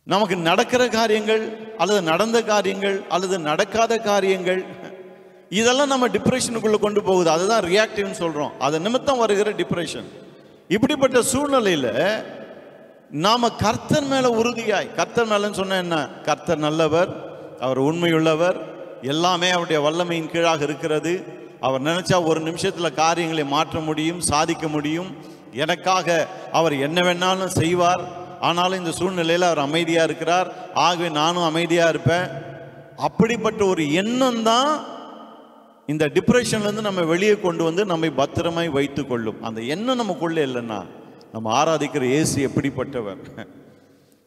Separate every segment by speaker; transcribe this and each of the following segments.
Speaker 1: நமக்கு நடக்கிற காரியங்கள் அல்லது நடந்த காரியங்கள் அல்லது நடக்காத காரியங்கள் இதெல்லாம் நம்ம டிப்ரெஷனுக்குள்ள கொண்டு போகுது. அதுதான் ரியாக்டிவ்னு சொல்றோம். அது நிமித்தம் வருகிற டிப்ரெஷன். இப்படிப்பட்ட சூழ்நிலையில நாம கர்த்தர் மேல உறுதியாய், கர்த்தர் மேலன்னு சொன்ன என்ன, கர்த்தர் நல்லவர், அவர் உண்மையுள்ளவர், எல்லாமே அவருடைய வல்லமையின் கீழாக இருக்கிறது, அவர் நினைச்சா ஒரு நிமிஷத்துல காரியங்களை மாற்ற முடியும், சாதிக்க முடியும், எனக்காக அவர் என்ன வேணாலும் செய்வார், ஆனாலும் இந்த சூழ்நிலையில் அவர் அமைதியா இருக்கிறார், ஆகவே நானும் அமைதியா இருப்பேன். அப்படிப்பட்ட ஒரு எண்ணம் தான் இந்த டிப்ரெஷன்லேருந்து நம்ம வெளியே கொண்டு வந்து நம்மை பத்திரமாய் வைத்து கொள்ளும். அந்த எண்ணம் நமக்குள்ளே இல்லைன்னா நம்ம ஆராதிக்கிற இயேசு எப்படிப்பட்டவர்,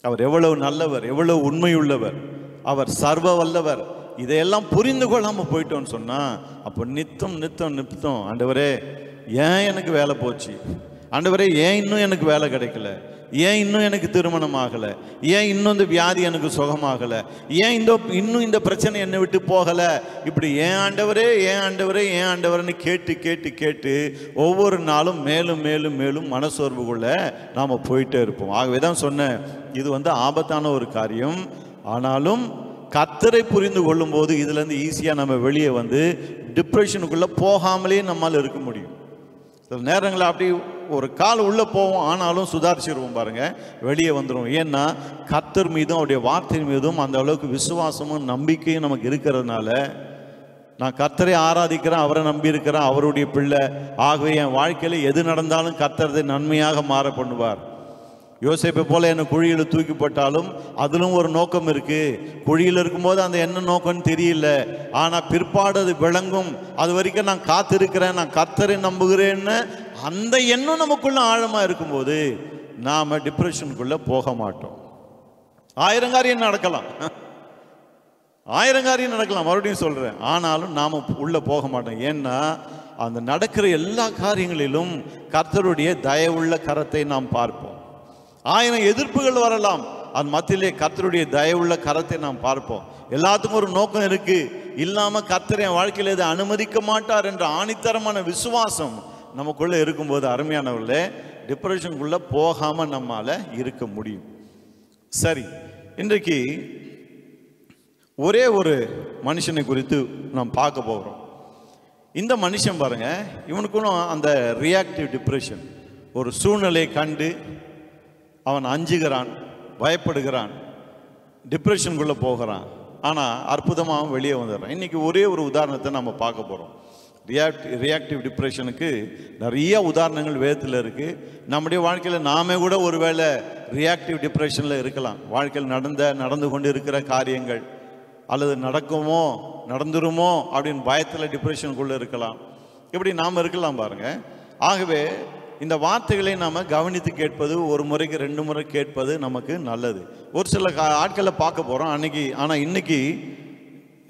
Speaker 1: அவர் எவ்வளவு நல்லவர், எவ்வளவு உண்மையுள்ளவர், அவர் சர்வ வல்லவர், இதையெல்லாம் புரிந்து கொள்ளாமல் போயிட்டோன்னு சொன்னால் அப்போ நித்தம் ஆண்டவரே ஏன் எனக்கு வேலை போச்சு, ஆண்டவரே ஏன் இன்னும் எனக்கு வேலை கிடைக்கல, ஏன் இன்னும் எனக்கு திருமணம் ஆகலை, ஏன் இன்னும் இந்த வியாதி எனக்கு சுகமாகலை, ஏன் இன்னும் இந்த பிரச்சனை என்னை விட்டு போகலை, இப்படி ஏன் ஆண்டவரேன்னு கேட்டு ஒவ்வொரு நாளும் மேலும் மனசோர்வுக்குள்ள நாம் போயிட்டே இருப்போம். ஆகவே தான் சொன்னேன், இது ஆபத்தான ஒரு காரியம். ஆனாலும் கர்த்தரை புரிந்து கொள்ளும் போது இதுலேருந்து ஈஸியாக நம்ம வெளியே டிப்ரெஷனுக்குள்ளே போகாமலே நம்மால் இருக்க முடியும். சில நேரங்களில் அப்படி ஒரு கால் உள்ளே போவோம், ஆனாலும் சுதாரிச்சிருவோம் பாருங்க, வெளியே வந்துடும். ஏன்னா கர்த்தர் மீதும் அவருடைய வார்த்தையின் மீதும் அந்த அளவுக்கு விசுவாசமும் நம்பிக்கையும் நமக்கு இருக்கிறதுனால, நான் கர்த்தரை ஆராதிக்கிறேன், அவரை நம்பி இருக்கிறேன், அவருடைய பிள்ளை, ஆகவே என் வாழ்க்கையில் எது நடந்தாலும் கர்த்தரை நன்மையாக மாற பண்ணுவார். யோசேப்பை போல என்னை குழியில் தூக்கி போட்டாலும் அதிலும் ஒரு நோக்கம் இருக்கு. குழியில் இருக்கும்போது அந்த என்ன நோக்கம்னு தெரியல, ஆனால் பிற்பாடு அது விளங்கும். அது வரைக்கும் நான் காத்திருக்கிறேன், நான் கர்த்தரை நம்புகிறேன்னு அந்த எண்ணம் நமக்குள்ள ஆழமா இருக்கும்போது நாம டிப்ரெஷனுக்குள்ள போக மாட்டோம். ஆயிரம் காரியம் நடக்கலாம், மறுபடியும் சொல்றேன், ஆனாலும் நாம உள்ள போக மாட்டோம். ஏன்னா அந்த நடக்கிற எல்லா காரியங்களிலும் கர்த்தருடைய தயவுள்ள கரத்தை நாம் பார்ப்போம். ஆயிரம் எதிர்ப்புகள் வரலாம், அது மத்தியிலே கர்த்தருடைய தயவுள்ள கரத்தை நாம் பார்ப்போம். எல்லாத்துக்கும் ஒரு நோக்கம் இருக்கு, இல்லாம கர்த்தர் என் வாழ்க்கையில் இதை அனுமதிக்க மாட்டார் என்ற ஆணித்தரமான விசுவாசம் நமக்குள்ள இருக்கும்போது அருமையானவர்களே, டிப்ரெஷனுக்குள்ள போகாம நம்மால இருக்க முடியும். சரி, இன்றைக்கு ஒரே ஒரு மனுஷனை குறித்து நாம் பார்க்க போகிறோம். இந்த மனுஷன் பாருங்க, இவனுக்குள்ள அந்த ரியாக்டிவ் டிப்ரெஷன், ஒரு சூழ்நிலையை கண்டு அவன் அஞ்சுகிறான், பயப்படுகிறான், டிப்ரெஷனுக்குள்ளே போகிறான், ஆனால் அற்புதமாக வெளியே வந்துடுறான். இன்றைக்கி ஒரே ஒரு உதாரணத்தை நம்ம பார்க்க போகிறோம். ரியாக்டிவ் டிப்ரெஷனுக்கு நிறைய உதாரணங்கள் வேதத்தில் இருக்குது. நம்முடைய வாழ்க்கையில் நாமே கூட ஒருவேளை ரியாக்டிவ் டிப்ரெஷனில் இருக்கலாம். வாழ்க்கையில் நடந்து கொண்டு இருக்கிற காரியங்கள் அல்லது நடந்துருமோ அப்படின்னு பயத்தில் டிப்ரெஷனுக்குள்ளே இருக்கலாம். இப்படி நாம் இருக்கலாம் பாருங்கள். ஆகவே இந்த வார்த்தைகளை நாம் கவனித்து கேட்பது, ஒரு முறைக்கு 2 முறை கேட்பது நமக்கு நல்லது. ஒரு சில ஆட்களை பார்க்க போகிறோம் அன்னைக்கு, ஆனால் இன்னைக்கு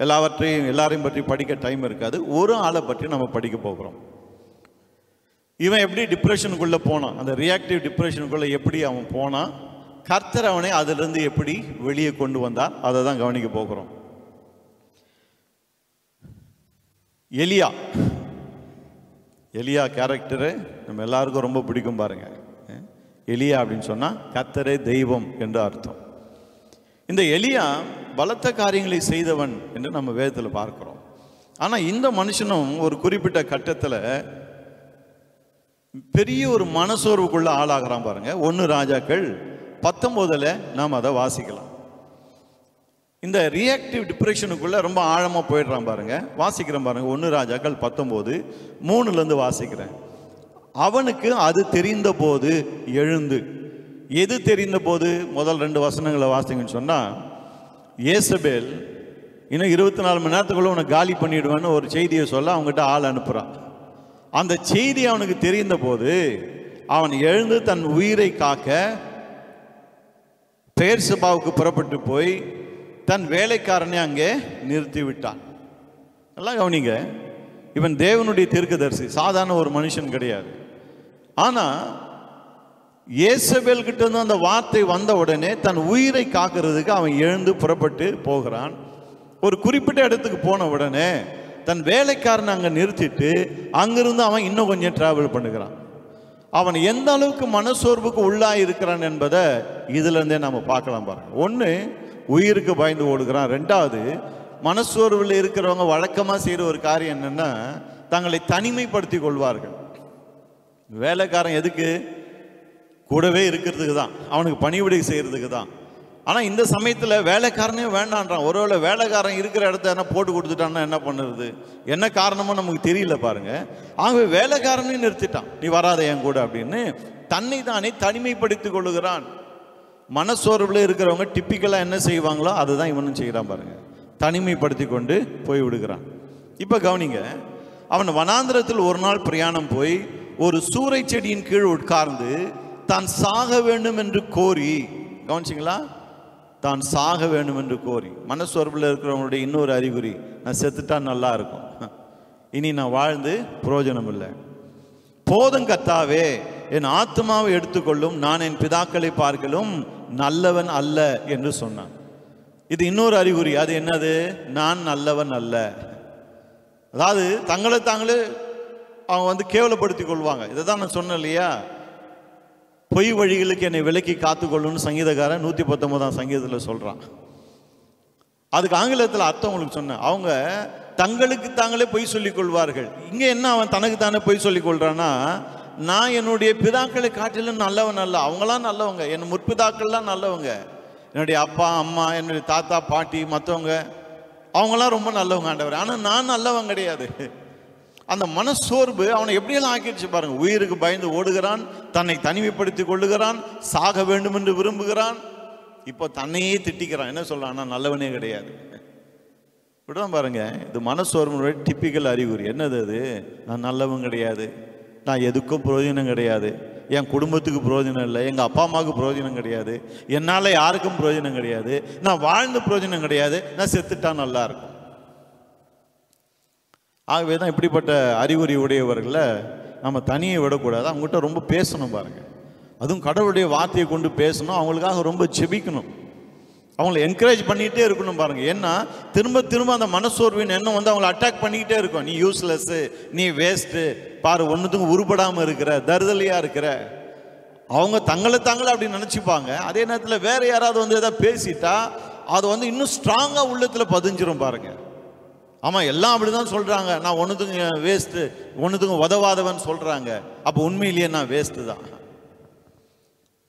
Speaker 1: எல்லாரையும் பற்றி படிக்க டைம் இருக்காது. ஒரு ஆளை பற்றி நம்ம படிக்க போகிறோம். இவன் எப்படி டிப்ரெஷனுக்குள்ளே போனான், அந்த ரியாக்டிவ் டிப்ரெஷனுக்குள்ளே எப்படி அவன் போனான், கர்த்தர் அவனை அதிலிருந்து எப்படி வெளியே கொண்டு வந்தார், அதை தான் கவனிக்க போகிறோம். எலியா கேரக்டரு நம்ம எல்லாருக்கும் ரொம்ப பிடிக்கும் பாருங்க. எலியா அப்படின்னு சொன்னால் கர்த்தரே தெய்வம் என்று அர்த்தம். இந்த எலியா பலத்த காரியங்களை செய்தவன் என்று நம்ம வேதத்தில் பார்க்கிறோம். ஆனால் இந்த மனுஷனும் ஒரு குறிப்பிட்ட கட்டத்தில் பெரிய ஒரு மனசோர்வுக்குள்ள ஆளாகிறான் பாருங்க. 1 ராஜாக்கள் 19 நாம் அதை வாசிக்கலாம். இந்த ரியாக்டிவ் டிப்ரெஷனுக்குள்ள ரொம்ப ஆழமாக போயிடுறான் பாருங்க. வாசிக்கிறேன் பாருங்க, 1 ராஜாக்கள் 19:3 வாசிக்கிறேன். அவனுக்கு அது தெரிந்த போது எழுந்து, எது தெரிந்த போது, முதல் 2 வசனங்களை வாசிங்கன்னு சொன்னால், ஏசபேல் இன்னும் 24 மணி நேரத்துக்குள்ள உன்னை காலி பண்ணிடுவேன்னு ஒரு செய்தியை சொல்ல அவங்ககிட்ட ஆள் அனுப்புகிறான். அந்த செய்தி அவனுக்கு தெரிந்த போது அவன் எழுந்து தன் உயிரை காக்க பெயர்சபாவுக்கு புறப்பட்டு போய் தன் வேலைக்காரனை அங்கே நிறுத்தி விட்டான். நல்லா கவனிங்க, இவன் தேவனுடைய தீர்க்கதரிசி, சாதாரண ஒரு மனுஷன் கிடையாது. ஆனால் ஏசபேல் கிட்ட இருந்து அந்த வார்த்தை வந்த உடனே தன் உயிரை காக்கிறதுக்கு அவன் எழுந்து புறப்பட்டு போகிறான். ஒரு குறிப்பிட்ட இடத்துக்கு போன உடனே தன் வேலைக்காரனை அங்கே நிறுத்திட்டு அங்கிருந்து அவன் இன்னும் கொஞ்சம் டிராவல் பண்ணுகிறான். அவன் எந்த அளவுக்கு மனசோர்வுக்கு உள்ளாய் இருக்கிறான் என்பதை இதுல இருந்தே நம்ம பார்க்கலாம் பாருங்க. ஒன்று, உயிருக்கு பயந்து ஓடுகிறான். ரெண்டாவது, மனசோர்வில் இருக்கிறவங்க வழக்கமாக செய்கிற ஒரு காரியம் என்னன்னா, தங்களை தனிமைப்படுத்தி கொள்வார்கள். வேலைக்காரன் எதுக்கு? கூடவே இருக்கிறதுக்கு தான், அவனுக்கு பணிவிடை செய்யறதுக்கு தான். ஆனால் இந்த சமயத்தில் வேலைக்காரனே வேண்டான்றான். ஒருவேளை வேலைக்காரன் இருக்கிற இடத்த என்ன போட்டு கொடுத்துட்டான்னா என்ன பண்ணுறது? என்ன காரணமோ நமக்கு தெரியல பாருங்க. ஆகவே வேலைக்காரனையும் நிறுத்திட்டான், நீ வராத என் கூட அப்படின்னு தன்னை தானே தனிமைப்படுத்தி கொள்ளுகிறான். மனசோர்வில் இருக்கிறவங்க டிப்பிக்கலாக என்ன செய்வாங்களோ அதுதான் இவனும் செய்கிறான் பாருங்க, தனிமைப்படுத்தி கொண்டு போய் விடுகிறான். இப்போ கவனிங்க, அவன் வனாந்திரத்தில் ஒரு நாள் பிரயாணம் போய் ஒரு சூறை செடியின் கீழ் உட்கார்ந்து தான் சாக வேண்டும் என்று கோரி, கவனிச்சிங்களா, தான் சாக வேண்டும் என்று கோரி. மனசோர்வில் இருக்கிறவங்களுடைய இன்னொரு அறிகுறி, நான் செத்துட்டா நல்லா இருக்கும், இனி நான் வாழ்ந்து பிரயோஜனம் இல்லை. போதும் கர்த்தாவே, என் ஆத்மாவை எடுத்துக்கொள்ளும், நான் என் பிதாக்களை பார்க்கலும் நல்லவன் அல்ல என்று சொன்னான். இது இன்னொரு அறிகுறி. அது என்னது? நான் நல்லவன் அல்ல. அதாவது தங்களை தாங்களே அவங்க கேவலப்படுத்தி கொள்வாங்க. இதை தான் நான் சொன்னேன் இல்லையா, பொய் வழிகளுக்கு என்னை விலக்கி காத்துக்கொள்ளுன்னு சங்கீதக்காரன் 119ஆம் சங்கீதத்தில் சொல்றான். அதுக்கு ஆங்கிலத்தில் அர்த்தம் உங்களுக்கு சொன்னேன். அவங்க தங்களுக்கு தாங்களே பொய் சொல்லிக் கொள்வார்கள். இங்க என்ன, அவன் தனக்கு தானே பொய் சொல்லிக் கொள்றான்னா, நான் என்னுடைய பிதாக்களை காட்டிலும் நல்லவன் அல்ல. அவங்களாம் நல்லவங்க, என் முற்பிதாக்கள்லாம் நல்லவங்க, என்னுடைய அப்பா அம்மா என்னுடைய தாத்தா பாட்டி மற்றவங்க அவங்களாம் ரொம்ப நல்லவங்க ஆண்டவர், ஆனால் நான் நல்லவன் கிடையாது. அந்த மனசோர்வு அவனை எப்படியெல்லாம் ஆக்கிடுச்சு பாருங்க. உயிருக்கு பயந்து ஓடுகிறான், தன்னை தனிமைப்படுத்தி கொள்ளுகிறான், சாக வேண்டும் என்று விரும்புகிறான், இப்போ தன்னையே திட்டிக்கிறான். என்ன சொல்றான்? நான் நல்லவனே கிடையாது. இப்படிதான் பாருங்க, இது மனசோர்வனுடைய டிப்பிக்கல் அறிகுறி. என்னது அது? நான் நல்லவன் கிடையாது, நான் எதுக்கும் பிரயோஜனம் கிடையாது, என் குடும்பத்துக்கு பிரயோஜனம் இல்லை, எங்கள் அப்பா அம்மாவுக்கு பிரயோஜனம் கிடையாது, என்னால் யாருக்கும் பிரயோஜனம் கிடையாது, நான் வாழ்ந்த பிரயோஜனம் கிடையாது, நான் செத்துட்டா நல்லா இருக்கும். ஆகவே தான் இப்படிப்பட்ட அறிகுறி உடையவர்களை நம்ம தனியை விடக்கூடாது. அவங்ககிட்ட ரொம்ப பேசணும் பாருங்க. அதுவும் கடவுளுடைய வார்த்தையை கொண்டு பேசணும், அவங்களுக்காக ரொம்ப ஜெபிக்கணும், அவங்களை என்கரேஜ் பண்ணிகிட்டே இருக்கணும் பாருங்க. ஏன்னா திரும்ப திரும்ப அந்த மனசோர்வின் எண்ணம் அவங்களை அட்டாக் பண்ணிக்கிட்டே இருக்கும். நீ யூஸ்லெஸ்ஸு, நீ வேஸ்ட்டு, பாரு ஒன்றுத்துக்கும் உருப்படாமல் இருக்கிற, தருதலையாக இருக்கிற. அவங்க தங்களை தாங்களே அப்படி நினச்சிப்பாங்க. அதே நேரத்தில் வேற யாராவது எதாவது பேசிட்டா அது இன்னும் ஸ்ட்ராங்காக உள்ளத்தில் பதிஞ்சிரும் பாருங்க. ஆமாம், எல்லாம் அப்படி தான் சொல்கிறாங்க, நான் ஒன்றுத்துக்கும் வேஸ்ட்டு, ஒன்றுத்துக்கும் உதவாதவன் சொல்கிறாங்க, அப்போ உண்மையிலேயே நான் வேஸ்ட்டு தான்.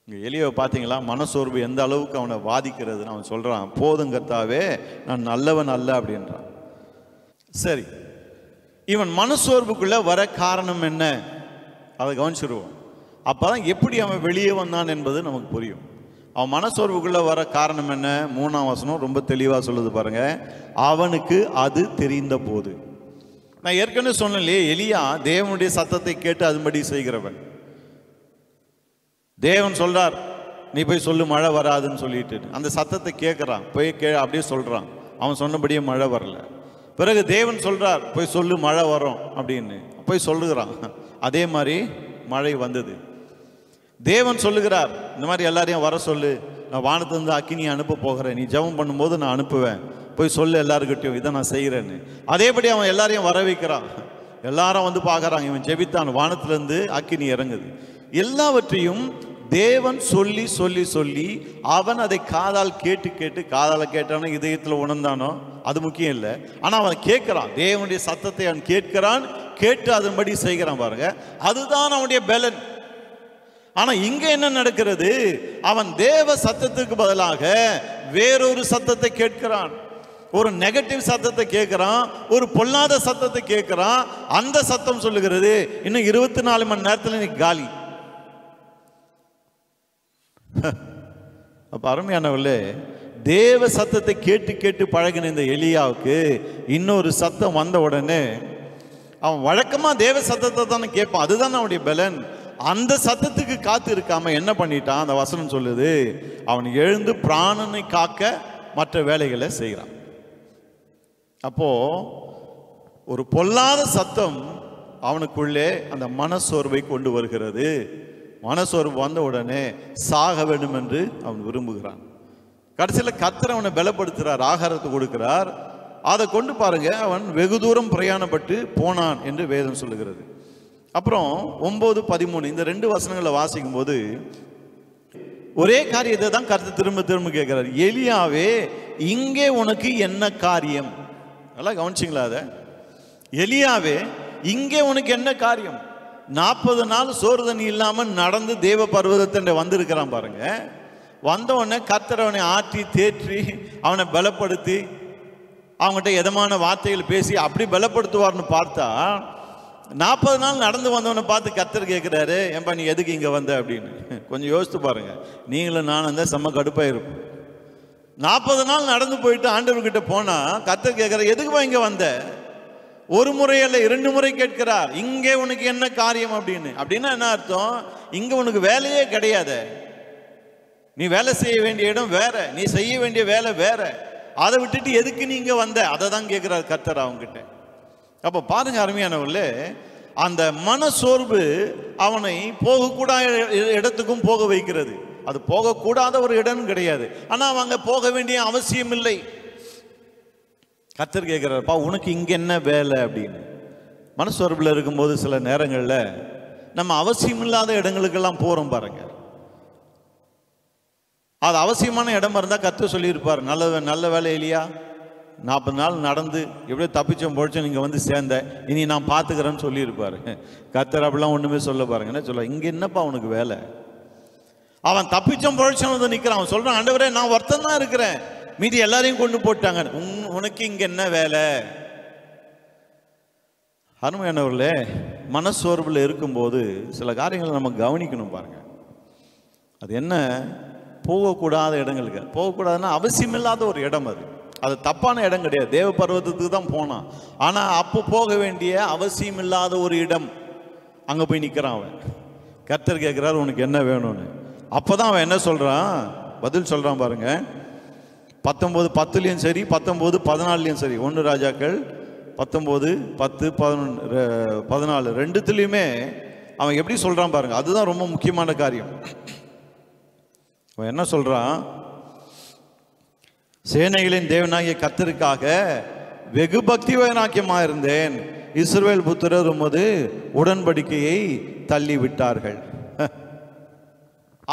Speaker 1: இங்கே எலியாவை பார்த்தீங்களா, மனசோர்வு எந்த அளவுக்கு அவனை பாதிக்கிறதுன்னு அவன் சொல்கிறான், போதும் கர்த்தாவே, நான் நல்லவன் அல்ல அப்படின்றான். சரி, இவன் மனசோர்வுக்குள்ளே வர காரணம் என்ன, அதை கவனிச்சிருவோம். அப்போ தான் எப்படி அவன் வெளியே வந்தான் என்பது நமக்கு புரியும். அவன் மனசோர்வுக்குள்ளே வர காரணம் என்ன? 3ஆம் வசனம் ரொம்ப தெளிவாக சொல்லுது பாருங்க. அவனுக்கு அது தெரிந்த போது. நான் ஏற்கனவே சொன்னேன், எலியா தேவனுடைய சத்தத்தை கேட்டு அதுபடி செய்கிறவன். தேவன் சொல்றார், நீ போய் சொல்லு மழை வராதுன்னு சொல்லிட்டு அந்த சத்தத்தை கேட்குறான், போய் அப்படியே சொல்றான். அவன் சொன்னபடியே மழை வரல. பிறகு தேவன் சொல்றார், போய் சொல்லு மழை வரும் அப்படின்னு, போய் சொல்லுகிறான். அதே மாதிரி மழை வந்தது. தேவன் சொல்லுகிறார், இந்த மாதிரி எல்லாரையும் வர சொல்லு, நான் வானத்திலிருந்து அக்கினியை அனுப்ப போகிறேன், நீ ஜெபம் பண்ணும்போது நான் அனுப்புவேன், போய் சொல்லு எல்லாருக்கிட்டையும் இதை நான் செய்கிறேன்னு. அதேபடி அவன் எல்லாரையும் வர வைக்கிறான். எல்லாரும் பார்க்குறாங்க, இவன் ஜெபித்தான், வானத்திலிருந்து அக்கினி இறங்குது. எல்லாவற்றையும் தேவன் சொல்லி சொல்லி சொல்லி அவன் அதை காதால் கேட்டு கேட்டு, காதால் கேட்டானோ இதயத்தில் உணர்ந்தானோ அது முக்கியம் இல்லை, ஆனால் அவன் கேட்குறான், தேவனுடைய சத்தத்தை அவன் கேட்கிறான், கேட்டு அதன்படி செய்கிறான் பாருங்க. அதுதான் அவனுடைய பலன். ஆனா இங்க என்ன நடக்கிறது? அவன் தேவ சத்தத்துக்கு பதிலாக வேறொரு சத்தத்தை கேட்கிறான், ஒரு நெகட்டிவ் சத்தத்தை கேட்கிறான், ஒரு பொல்லாத சத்தத்தை கேட்கிறான். அந்த சத்தம் சொல்லுகிறது, இன்னும் 24 மணி நேரத்தில் நீ காலி. அப்ப அருமையானவர்களே, தேவ சத்தத்தை கேட்டு கேட்டு பழகின இந்த எலியாவுக்கு இன்னொரு சத்தம் வந்த உடனே அவன் வழக்கமா தேவ சத்தத்தை தானே கேட்பான், அதுதான் அவனுடைய பலன். அந்த சத்தத்துக்கு காத்து இருக்காம என்ன பண்ணிட்டான்? அந்த வசனம் சொல்லுது, அவன் எழுந்து பிராணனை காக்க மற்ற வேலைகளை செய்கிறான். அப்போ ஒரு பொல்லாத சத்தம் அவனுக்குள்ளே அந்த மனசோர்வை கொண்டு வருகிறது. மனசோர்வு வந்த உடனே சாக வேண்டும் என்று அவன் விரும்புகிறான். கடைசியில் கர்த்தர் அவனை பலப்படுத்துகிறார், ஆகாரத்தை கொடுக்கிறார். அதை கொண்டு பாருங்க, அவன் வெகு தூரம் பிரயாணப்பட்டு போனான் என்று வேதம் சொல்லுகிறது. அப்புறம் 9:13 இந்த 2 வசனங்களை வாசிக்கும் போது ஒரே காரியத்தை தான் கர்த்தர் திரும்ப திரும்ப கேட்கிறார். எலியாவே, இங்கே உனக்கு என்ன காரியம்? நல்லா கவனிச்சிங்களா? அதை எலியாவே, இங்கே உனக்கு என்ன காரியம்? 40 நாள் சோறு தண்ணி இல்லாம நடந்து தேவ பர்வதத்தை வந்திருக்கிறான் பாருங்க. வந்த உடனே கர்த்தர் அவனை ஆற்றி தேற்றி அவனை பலப்படுத்தி அவங்ககிட்ட எதமான வார்த்தைகள் பேசி அப்படி பலப்படுத்துவார்னு பார்த்தா 40 நாள் நடந்து வந்தவனை பார்த்து கர்த்தர் கேட்கிறாரு, ஏன்பா நீ எதுக்கு இங்க வந்த அப்படின்னு. கொஞ்சம் யோசித்து பாருங்க. நீங்களும் நானும் தான் செம்ம கடுப்பாயிருப்போம். 40 நாள் நடந்து போயிட்டு ஆண்டவர்கிட்ட போனா கர்த்தர் கேட்கிற, எதுக்குப்பா இங்க வந்த? ஒரு முறை அல்ல 2 முறை கேட்கிறார், இங்கே உனக்கு என்ன காரியம் அப்படின்னு. அப்படின்னா என்ன அர்த்தம்? இங்க உனக்கு வேலையே கிடையாது. நீ வேலை செய்ய வேண்டிய இடம் வேற, நீ செய்ய வேண்டிய வேலை வேற. அதை விட்டுட்டு எதுக்கு நீ இங்க வந்த? அதை தான் கேட்கிறார் கர்த்தர் அவங்ககிட்ட. அப்ப பாருங்க அருமையானவர்களே, அந்த மனசோர்வு அவனை போகக்கூடாத இடத்துக்கும் போக வைக்கிறது. அது போகக்கூடாத ஒரு இடம் கிடையாது, ஆனா அவங்க போக வேண்டிய அவசியம் இல்லை. கர்த்தர் கேட்கிறார்ப்பா, உனக்கு இங்க என்ன வேலை அப்படின்னு. மனசோர்வில் இருக்கும்போது சில நேரங்கள்ல நம்ம அவசியம் இல்லாத இடங்களுக்கெல்லாம் போறோம் பாருங்க. அது அவசியமான இடமா இருந்தா கர்த்தர் சொல்லியிருப்பார், நல்ல வேலை இல்லையா, 40 நாள் நடந்து எப்படியோ தப்பிச்சோம் பொழைச்சோம் நீங்க வந்து சேர்ந்த, இனி நான் பார்த்துக்கிறேன்னு சொல்லியிருப்பாரு. கர்த்தர் அப்படிலாம் ஒண்ணுமே சொல்ல பாருங்க. என்ன சொல்ல, இங்க என்னப்பா உனக்கு வேலை? அவன் தப்பிச்சோம் பொழைச்சோம் வந்து நிற்கிறான். அவன் சொல்றான், ஆண்டவரே நான் ஒருத்தன் தான் இருக்கிறேன், மீதி எல்லாரையும் கொண்டு போட்டாங்க, உனக்கு இங்க என்ன வேலை? அருமையானவர்களே, மனசோர்வில் இருக்கும்போது சில காரியங்களை நம்ம கவனிக்கணும் பாருங்க. அது என்ன? போகக்கூடாத இடங்களுக்கு போகக்கூடாதுன்னா அவசியம் இல்லாத ஒரு இடம். அது தப்பான இடம் கிடையாது, தேவ பர்வதத்துக்கு தான் போனான். ஆனா அப்போ போக வேண்டிய அவசியம் இல்லாத ஒரு இடம், அங்க போய் நிற்கிறான் அவன். கர்த்தர் கேட்கிறார், உனக்கு என்ன வேணும்னு. அப்பதான் அவன் என்ன சொல்றான், பதில் சொல்றான் பாருங்க. 19:10 சரி, 19:14 சரி, 1 ராஜாக்கள் 19, 10, 11, 14 ரெண்டுத்துலையுமே அவன் எப்படி சொல்றான் பாருங்க. அதுதான் ரொம்ப முக்கியமான காரியம். அவன் என்ன சொல்றான், சேனைகளின் தேவனாகிய கர்த்தருக்காக வெகு பக்தி வைராக்கியமாக இருந்தேன், இஸ்ரவேல் புத்திரர் உமது உடன்படிக்கையை தள்ளி விட்டார்கள்.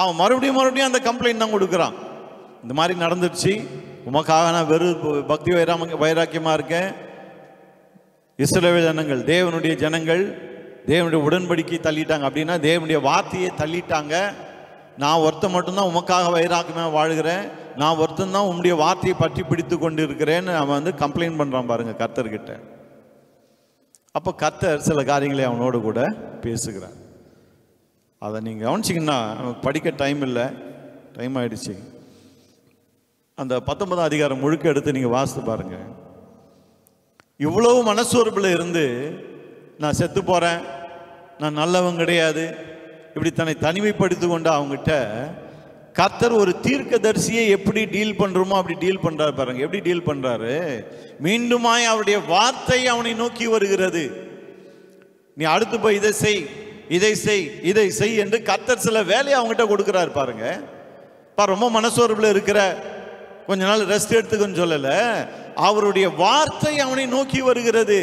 Speaker 1: அவன் மறுபடியும் அந்த கம்ப்ளைண்ட் தான் கொடுக்குறான். இந்த மாதிரி நடந்துருச்சு, உமக்காக நான் வெறும் பக்தி வைராக்கியமா இருக்கேன், இஸ்ரவேல் ஜனங்கள் தேவனுடைய ஜனங்கள் தேவனுடைய உடன்படிக்கை தள்ளிட்டாங்க. அப்படின்னா தேவனுடைய வார்த்தையை தள்ளிட்டாங்க. நான் ஒருத்தன் மட்டும்தான் உமக்காக வைராக்கியமாக வாழ்கிறேன், நான் ஒருத்தன் தான் உம்முடைய வார்த்தையை பற்றி பிடித்து கொண்டு இருக்கிறேன்னு அவன் வந்து கம்ப்ளைண்ட் பண்ணுறான் பாருங்க கர்த்தர்கிட்ட. அப்போ கர்த்தர் சில காரியங்களை அவனோடு கூட பேசுகிறார். அதை நீங்கள் கவனிச்சிங்கன்னா, நமக்கு படிக்க டைம் இல்லை, டைம் ஆயிடுச்சு. அந்த 19ஆம் அதிகாரம் முழுக்க எடுத்து நீங்கள் வாசித்து பாருங்க. இவ்வளவு மனசோர்வில் இருந்து நான் செத்து போகிறேன், நான் நல்லவன் கிடையாது, இப்படி தன்னை தனிமைப்படுத்தி கொண்டு அவங்ககிட்ட கர்த்தர் ஒரு தீர்க்கதரிசியை எப்படி டீல் பண்றோமோ அப்படி டீல் பண்றாரு பாருங்க. எப்படி டீல் பண்றாரு? மீண்டுமாய் அவருடைய வார்த்தை அவனை நோக்கி வருகிறது. நீ அடுத்து போய் இதை செய், இதை செய், இதை செய் என்று கர்த்தர் சில வேலையை அவங்ககிட்ட கொடுக்கிறாரு பாருங்க. ரொம்ப மனசோர்வில் இருக்கிற, கொஞ்ச நாள் ரெஸ்ட் எடுத்துக்கன்னு சொல்லல, அவருடைய வார்த்தை அவனை நோக்கி வருகிறது.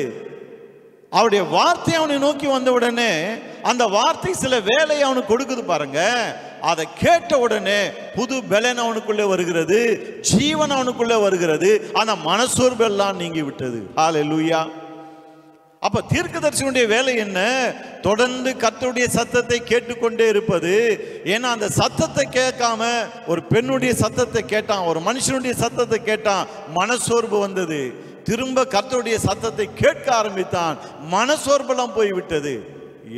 Speaker 1: அவருடைய வார்த்தை அவனை நோக்கி வந்த உடனே அந்த வார்த்தை சில வேலையை அவனுக்கு கொடுக்குது பாருங்க. அதை கேட்ட உடனே புது பலன் அவனுக்குள்ளே வருகிறது, ஜீவன் அவனுக்குள்ளே வருகிறது, அந்த மனசோர்வெல்லாம் நீங்கி விட்டது. ஹல்லேலூயா. அப்ப தீர்க்கதரிசியுடைய வேலை என்ன? தொடர்ந்து கர்த்தருடைய சத்தத்தை கேட்டுக்கொண்டே இருப்பது. ஏன்னா அந்த சத்தத்தை கேட்காம ஒரு பெண்ணுடைய சத்தத்தை கேட்டான், ஒரு மனுஷனுடைய சத்தத்தை கேட்டான், மனசோர்வு வந்தது. திரும்ப கர்த்தருடைய சத்தத்தை கேட்க ஆரம்பித்தான், மனசோர்வெல்லாம் போய்விட்டது.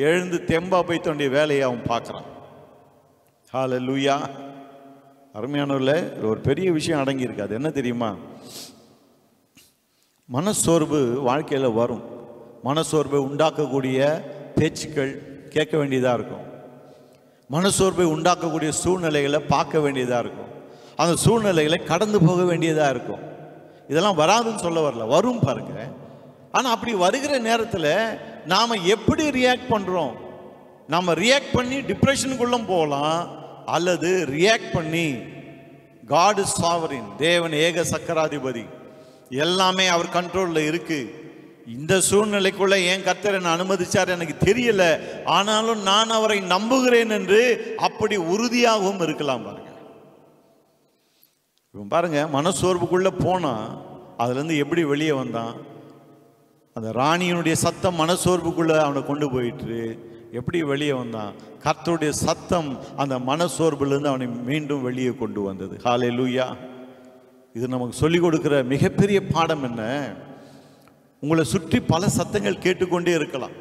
Speaker 1: எழுந்து தெம்பா போய் தன்னுடைய வேலையை அவன் பார்க்கிறான். ஹல்லேலூயா. அருமையானவர்களே, ஒரு பெரிய விஷயம் அடங்கி இருக்கு. அது என்ன தெரியுமா? மனசோர்வு வாழ்க்கையில வரும். மனசோர்வை உண்டாக்கக்கூடிய பேச்சுக்கள் கேட்க வேண்டியதாக இருக்கும். மனசோர்வை உண்டாக்கக்கூடிய சூழ்நிலைகளை பார்க்க வேண்டியதாக இருக்கும். அந்த சூழ்நிலைகளை கடந்து போக வேண்டியதாக இருக்கும். இதெல்லாம் வராதுன்னு சொல்ல வரல, வரும் பாருங்க. ஆனால் அப்படி வருகிற நேரத்தில் நாம் எப்படி ரியாக்ட் பண்ணுறோம்? நாம் ரியாக்ட் பண்ணி டிப்ரெஷனுக்குள்ள போகலாம், அல்லது ரியாக்ட் பண்ணி காட் இஸ் சாவரின், தேவன் ஏக சக்கராதிபதி, எல்லாமே அவர் கண்ட்ரோலில் இருக்கு, இந்த சூழ்நிலைக்குள்ள ஏன் கர்த்தர் என்னை அனுமதிச்சார் எனக்கு தெரியல, ஆனாலும் நான் அவரை நம்புகிறேன் என்று அப்படி உறுதியாகவும் இருக்கலாம். பாருங்க, இப்போ பாருங்க, மனசோர்வுக்குள்ள போனா அதுலேருந்து எப்படி வெளியே வந்தான்? அந்த ராணியினுடைய சத்தம் மனசோர்வுக்குள்ள அவனை கொண்டு போயிட்டு எப்படி வெளியே வந்தான்? கர்த்தருடைய சத்தம் அந்த மனசோர்வுலேருந்து அவனை மீண்டும் வெளியே கொண்டு வந்தது. ஹல்லேலூயா! இது நமக்கு சொல்லிக் கொடுக்கிற மிகப்பெரிய பாடம் என்ன? உங்களை சுற்றி பல சத்தங்கள் கேட்டுக்கொண்டே இருக்கலாம்,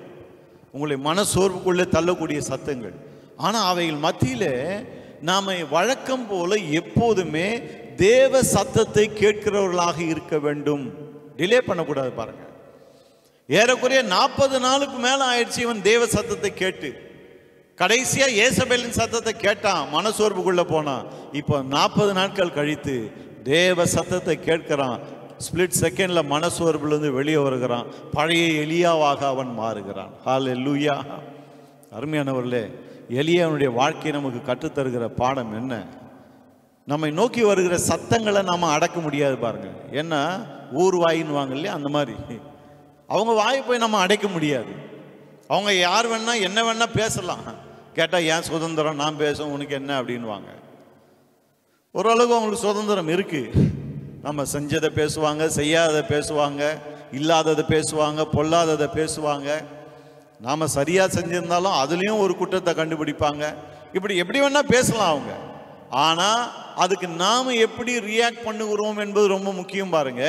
Speaker 1: உங்களை மனசோர்வுக்குள்ளே தள்ளக்கூடிய சத்தங்கள். ஆனால் அவைகள் மத்தியில் நாம் வழக்கம் போல எப்போதுமே தேவ சத்தத்தை கேட்கிறவர்களாக இருக்க வேண்டும். டிலே பண்ணக்கூடாது. பாருங்க, ஏறக்குறைய 40 நாளுக்கு மேல ஆயிடுச்சு இவன் தேவ சத்தத்தை கேட்டு. கடைசியா ஏசபேலின் சத்தத்தை கேட்டான், மனசோர்வுக்குள்ள போனான். இப்போ 40 நாட்கள் கழித்து தேவ சத்தத்தை கேட்கிறான். ஸ்பிளிட் செகண்ட்ல மனசோர்விலிருந்து வெளியே வருகிறான். பழைய எலியாவாக அவன் மாறுகிறான். ஹல்லேலூயா! அருமையானவர்களே, எலியாவுடைய வாழ்க்கையை நமக்கு கற்றுத்தருகிற பாடம் என்ன? நம்மை நோக்கி வருகிற சத்தங்களை நாம் அடக்க முடியாது. பாருங்க, ஏன்னா ஊர் வாயின்னு வாங்க இல்லையா, அந்த மாதிரி அவங்க வாயை போய் நம்ம அடைக்க முடியாது. அவங்க யார் வேணா என்ன வேணா பேசலாம். கேட்டால் ஏன் சுதந்திரம், நான் பேசுவேன், உனக்கு என்ன அப்படின்வாங்க. ஓரளவுக்கு அவங்களுக்கு சுதந்திரம் இருக்கு. நம்ம செஞ்சதை பேசுவாங்க, செய்யாததை பேசுவாங்க, இல்லாததை பேசுவாங்க, பொல்லாததை பேசுவாங்க. நாம் சரியாக செஞ்சிருந்தாலும் அதுலேயும் ஒரு குற்றத்தை கண்டுபிடிப்பாங்க. இப்படி எப்படி வேணால் பேசலாம் அவங்க. ஆனால் அதுக்கு நாம் எப்படி ரியாக்ட் பண்ணுகிறோம் என்பது ரொம்ப முக்கியம். பாருங்க,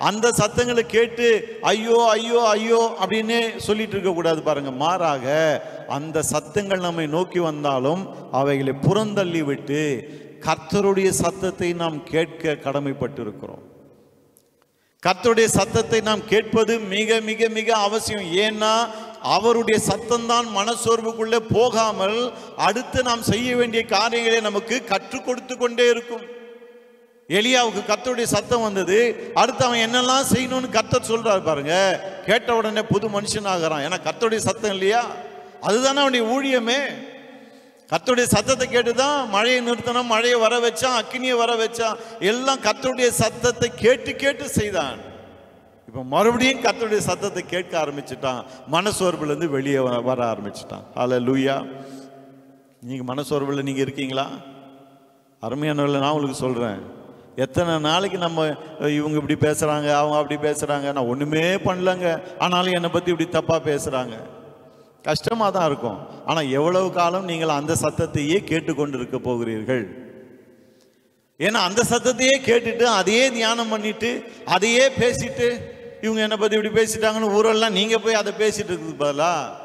Speaker 1: அந்த சத்தங்களை கேட்டு ஐயோ ஐயோ ஐயோ அப்படின்னு சொல்லிட்டு இருக்கக்கூடாது. பாருங்க, மாறாக அந்த சத்தங்கள் நம்மை நோக்கி வந்தாலும் அவைகளை புறந்தள்ளி விட்டு கர்த்தருடைய சத்தத்தை நாம் கேட்க கடமைப்பட்டிருக்கிறோம். கர்த்தருடைய சத்தத்தை நாம் கேட்பது மிக மிக மிக அவசியம். ஏன்னா அவருடைய சத்தம் தான் மனசோர்வுக்குள்ளே போகாமல் அடுத்து நாம் செய்ய வேண்டிய காரியங்களை நமக்கு கற்றுக் கொடுத்து கொண்டே இருக்கும். எலியாவுக்கு கர்த்தருடைய சத்தம் வந்தது, அடுத்து அவன் என்னெல்லாம் செய்யணும்னு கர்த்தர் சொல்றாரு. பாருங்க, கேட்ட உடனே புது மனுஷன் ஆகிறான். ஏன்னா கர்த்தருடைய சத்தம் இல்லையா, அதுதானே அவனுடைய ஊழியமே. கர்த்தருடைய சத்தத்தை கேட்டுதான் மழையை நிறுத்தினான், மழையை வர வச்சான், அக்கினியை வர வச்சான். எல்லாம் கர்த்தருடைய சத்தத்தை கேட்டு கேட்டு செய்தான். இப்போ மறுபடியும் கர்த்தருடைய சத்தத்தை கேட்க ஆரம்பிச்சுட்டான். மனசோர்வுலேருந்து வெளியே வர ஆரம்பிச்சுட்டான். ஹல்லேலூயா! நீங்கள் மனசோர்வில் நீங்கள் இருக்கீங்களா? அருமையானவர்களே, நான் உங்களுக்கு சொல்கிறேன், எத்தனை நாளைக்கு நம்ம இவங்க இப்படி பேசுகிறாங்க, அவங்க அப்படி பேசுகிறாங்க, நான் ஒன்றுமே பண்ணலங்க, ஆனாலும் என்னை பற்றி இப்படி தப்பாக பேசுகிறாங்க. கஷ்டமாக தான் இருக்கும். ஆனால் எவ்வளவு காலம் நீங்கள் அந்த சத்தத்தையே கேட்டுக்கொண்டு இருக்க போகிறீர்கள்? ஏன்னா அந்த சத்தத்தையே கேட்டுட்டு அதையே தியானம் பண்ணிட்டு அதையே பேசிட்டு இவங்க என்னை பற்றி இப்படி பேசிட்டாங்கன்னு ஊரெல்லாம் நீங்கள் போய் அதை பேசிட்டு இருக்குது பதிலாக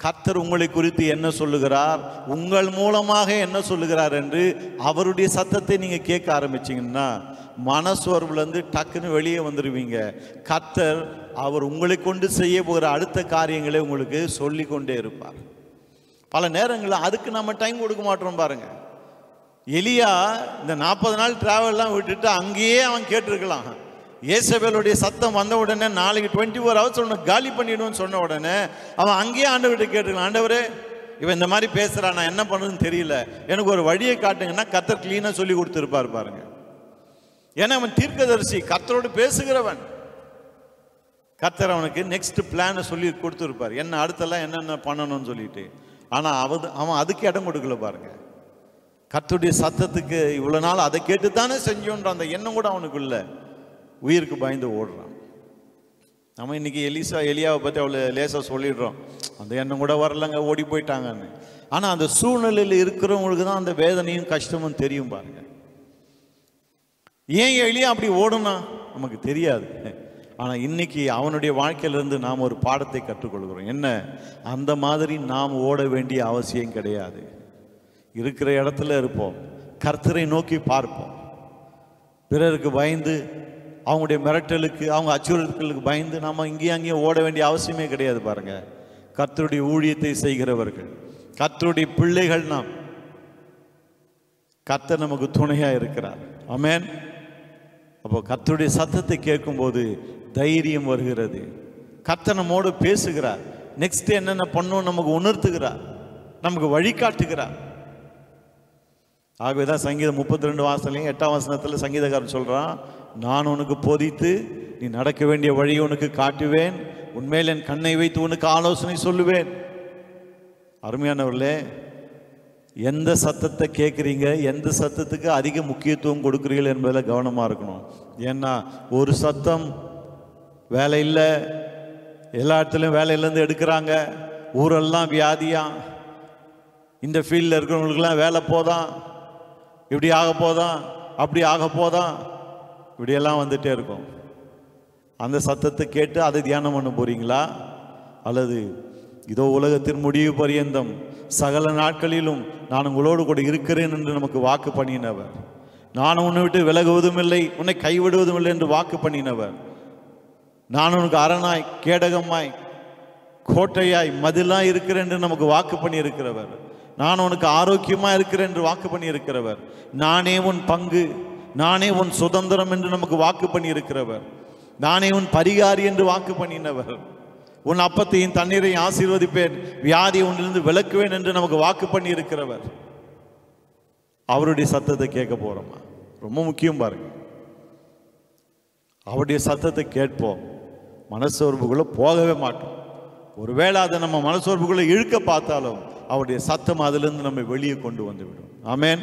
Speaker 1: கர்த்தர் உங்களை குறித்து என்ன சொல்லுகிறார், உங்கள் மூலமாக என்ன சொல்லுகிறார் என்று அவருடைய சத்தத்தை நீங்கள் கேட்க ஆரம்பிச்சிங்கன்னா மனசோர்வுலேருந்து டக்குன்னு வெளியே வந்துடுவீங்க. கர்த்தர் அவர் உங்களை கொண்டு செய்ய போகிற அடுத்த காரியங்களை உங்களுக்கு சொல்லி கொண்டே இருப்பார். பல நேரங்களில் அதுக்கு நம்ம டைம் கொடுக்க மாட்டோம். பாருங்க, எலியா இந்த 40 நாள் டிராவல்லாம் விட்டுட்டு அங்கேயே அவன் கேட்டிருக்கலாம். ஏசபேலுடைய சத்தம் வந்த உடனே நாளைக்கு 24 hours ஒன்று காலி பண்ணிடுவோன்னு சொன்ன உடனே அவன் அங்கேயே ஆண்டவர்கிட்ட கேட்டிருக்கலாம், ஆண்டவரே இவன் இந்த மாதிரி பேசுகிறான், நான் என்ன பண்ணுறதுன்னு தெரியல, எனக்கு ஒரு வழியை காட்டுங்கன்னா கர்த்தர் கிளீனாக சொல்லி கொடுத்துருப்பார். பாருங்க, ஏன்னா அவன் தீர்க்கதரிசி, கர்த்தரோடு பேசுகிறவன். கர்த்தர் அவனுக்கு நெக்ஸ்ட் பிளானை சொல்லி கொடுத்துருப்பார், என்ன அடுத்தெல்லாம் என்னென்ன பண்ணணும்னு சொல்லிட்டு. ஆனால் அவன் அதுக்கு இடம் கொடுக்கல. பாருங்க, கர்த்தருடைய சத்தத்துக்கு இவ்வளோ நாள் அதை கேட்டு தானே செஞ்சோன்ற அந்த எண்ணம் கூட அவனுக்கு இல்லை. உயிருக்கு பயந்து ஓடுறான். நம்ம இன்னைக்கு எலியாவை பற்றி அவ்வளோ லேசாக சொல்லிடுறோம், அந்த எண்ணம் கூட வரலங்க, ஓடி போயிட்டாங்கன்னு. ஆனால் அந்த சூழ்நிலையில் இருக்கிறவங்களுக்கு தான் அந்த வேதனையும் கஷ்டமும் தெரியும். பாருங்க, ஏன் எலியா அப்படி ஓடுனா நமக்கு தெரியாது. ஆனால் இன்னைக்கு அவனுடைய வாழ்க்கையிலிருந்து நாம் ஒரு பாடத்தை கற்றுக்கொள்கிறோம். என்ன? அந்த மாதிரி நாம் ஓட வேண்டிய அவசியம் கிடையாது. இருக்கிற இடத்துல இருப்போம், கர்த்தரை நோக்கி பார்ப்போம். பிறருக்கு பயந்து, அவங்களுடைய மிரட்டலுக்கு, அவங்க அச்சுறுத்தலுக்கு பயந்து நாம் இங்கேயும் அங்கேயும் ஓட வேண்டிய அவசியமே கிடையாது. பாருங்க, கர்த்தருடைய ஊழியத்தை செய்கிறவர்கள், கர்த்தருடைய பிள்ளைகள் நாம், கர்த்தர் நமக்கு துணையாக இருக்கிறார். ஆமென். அப்போ கர்த்தருடைய சத்தத்தை கேட்கும்போது தைரியம் வருகிறது. கர்த்தர் நம்மோடு பேசுகிறார், நெக்ஸ்ட் என்னென்ன பண்ணணும் நமக்கு உணர்த்துகிறார், நமக்கு வழிகாட்டுகிறார். ஆகவேதான் சங்கீதம் 32 வாசனையும் 8ஆம் வசனத்தில் சங்கீதக்காரன் சொல்றான், நான் உனக்கு போதித்து நீ நடக்க வேண்டிய வழியை உனக்கு காட்டுவேன், உன்மேல் என் கண்ணை வைத்து உனக்கு ஆலோசனை சொல்லுவேன். அருமையானவர்களே, எந்த சத்தத்தை கேட்குறீங்க, எந்த சத்தத்துக்கு அதிக முக்கியத்துவம் கொடுக்குறீர்கள் என்பதில் கவனமாக இருக்கணும். ஏன்னா ஒரு சத்தம் வேலை இல்லை, எல்லா இடத்துலையும் வேலையிலேருந்து எடுக்கிறாங்க, ஊரெல்லாம் வியாதியா, இந்த ஃபீல்டில் இருக்கிறவங்களுக்கெல்லாம் வேலை போதான், இப்படி ஆக போதான், அப்படி ஆக போதான், இப்படியெல்லாம் வந்துட்டே இருக்கும். அந்த சத்தத்தை கேட்டு அதை தியானம் பண்ண போறீங்களா? அல்லது இதோ உலகத்தின் முடிவு பரியந்தம் சகல நாட்களிலும் நான் உங்களோடு கூட இருக்கிறேன் என்று நமக்கு வாக்கு பண்ணினவர், நான் உன்னை விட்டு விலகுவதும் இல்லை, உன்னை கைவிடுவதும் இல்லை என்று வாக்கு பண்ணினவர், நான் உனக்கு அரணாய் கேடகமாய் கோட்டையாய் மதிலாய் இருக்கிறேன் என்று நமக்கு வாக்கு பண்ணி இருக்கிறவர், நான் உனக்கு ஆரோக்கியமா இருக்கிறேன் என்று வாக்கு பண்ணி இருக்கிறவர், நானே உன் பங்கு, நானே உன் சுதந்திரம் என்று நமக்கு வாக்கு பண்ணி இருக்கிறவர், நானே உன் பரிகாரி என்று வாக்கு பண்ணினவர், உன் அப்பத்தையும் தண்ணீரையும் ஆசீர்வதிப்பேன், வியாதியை உன்னிலிருந்து விலக்குவேன் என்று நமக்கு வாக்கு பண்ணி இருக்கிறவர். அவருடைய சத்தத்தை கேட்க போறோமா? ரொம்ப முக்கியம் பாருங்க. அவருடைய சத்தத்தை கேட்போம், மனசோர்வுக்குள்ள போகவே மாட்டோம். ஒருவேளை அதை நம்ம மனசோர்வுக்குள்ள இழுக்க பார்த்தாலும் அவருடைய சத்தம் அதிலிருந்து நம்மை வெளியே கொண்டு வந்து விடும். ஆமென்.